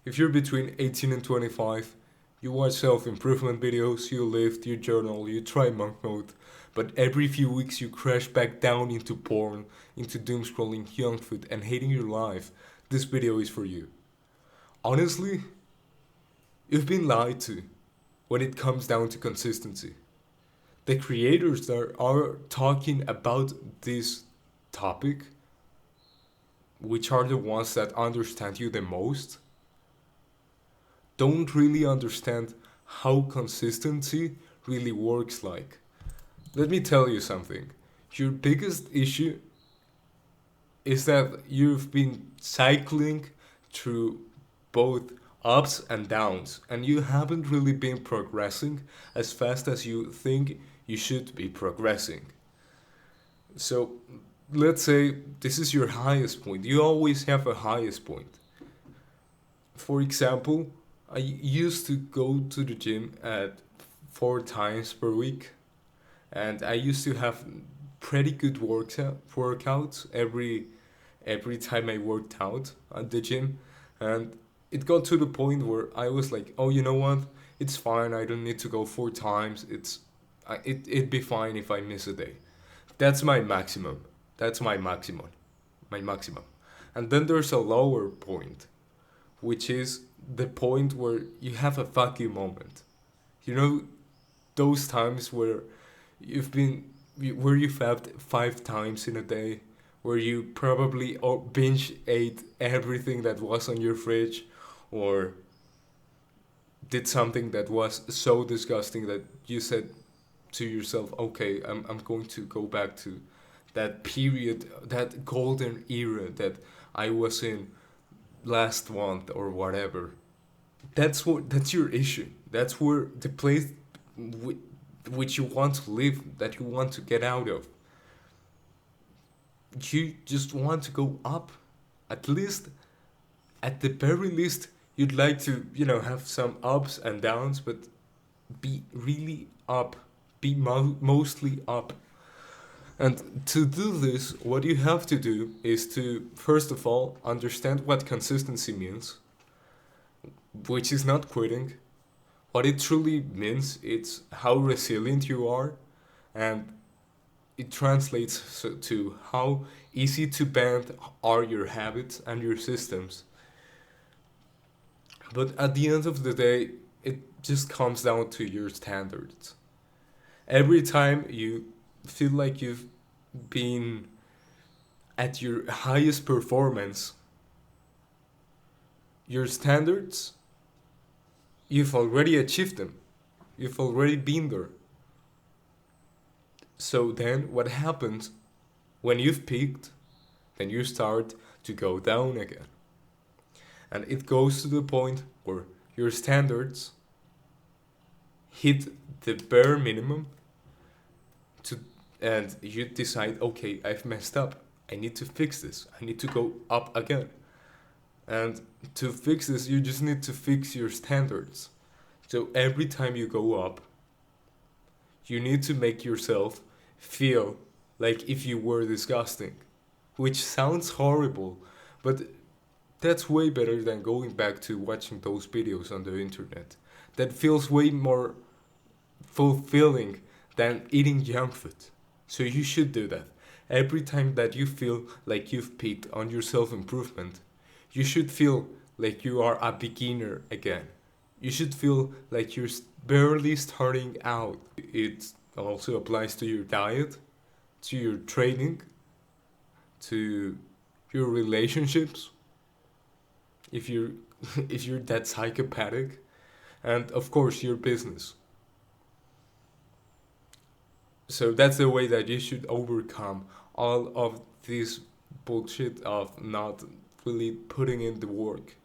If you're between 18 and 25, you watch self-improvement videos, you lift, you journal, you try monk mode, but every few weeks you crash back down into porn, into doom scrolling, junk food, and hating your life, this video is for you. Honestly, you've been lied to when it comes down to consistency. The creators that are talking about this topic, which are the ones that understand you the most, don't really understand how consistency really works like. Let me tell you something. Your biggest issue is that you've been cycling through both ups and downs, and you haven't really been progressing as fast as you think you should be progressing. So, let's say this is your highest point. You always have a highest point. For example, I used to go to the gym at 4 times per week, and I used to have pretty good workouts every time I worked out at the gym, and it got to the point where I was like, oh, you know what? It's fine. I don't need to go 4 times. It'd be fine if I miss a day. That's my maximum. That's my maximum. My maximum. And then there's a lower point, which is the point where you have a fuck you moment. You know, those times where you've been where you fapped 5 times in a day, where you probably binge ate everything that was on your fridge, or did something that was so disgusting that you said to yourself, okay, I'm going to go back to that period, that golden era that I was in last month or whatever. That's your issue. That's where the place which you want to live, that you want to get out of. You just want to go up. At least, at the very least, you'd like to, have some ups and downs, but be really up. Be mostly up. And to do this, what you have to do is to, first of all, understand what consistency means, which is not quitting. What it truly means, it's how resilient you are, and it translates to how easy to bend are your habits and your systems. But at the end of the day, it just comes down to your standards. Every time you feel like you've been at your highest performance, your standards, you've already achieved them. You've already been there. So then what happens when you've peaked? Then you start to go down again. And it goes to the point where your standards hit the bare minimum to and you decide, okay, I've messed up. I need to fix this. I need to go up again. And to fix this, you just need to fix your standards. So every time you go up, you need to make yourself feel like if you were disgusting, which sounds horrible, but that's way better than going back to watching those videos on the internet. That feels way more fulfilling than eating junk food. So you should do that. Every time that you feel like you've peaked on your self improvement, you should feel like you are a beginner again. You should feel like you're barely starting out. It also applies to your diet, to your training, to your relationships, if you're if you're that psychopathic, and of course your business. So that's the way that you should overcome all of this bullshit of not really putting in the work.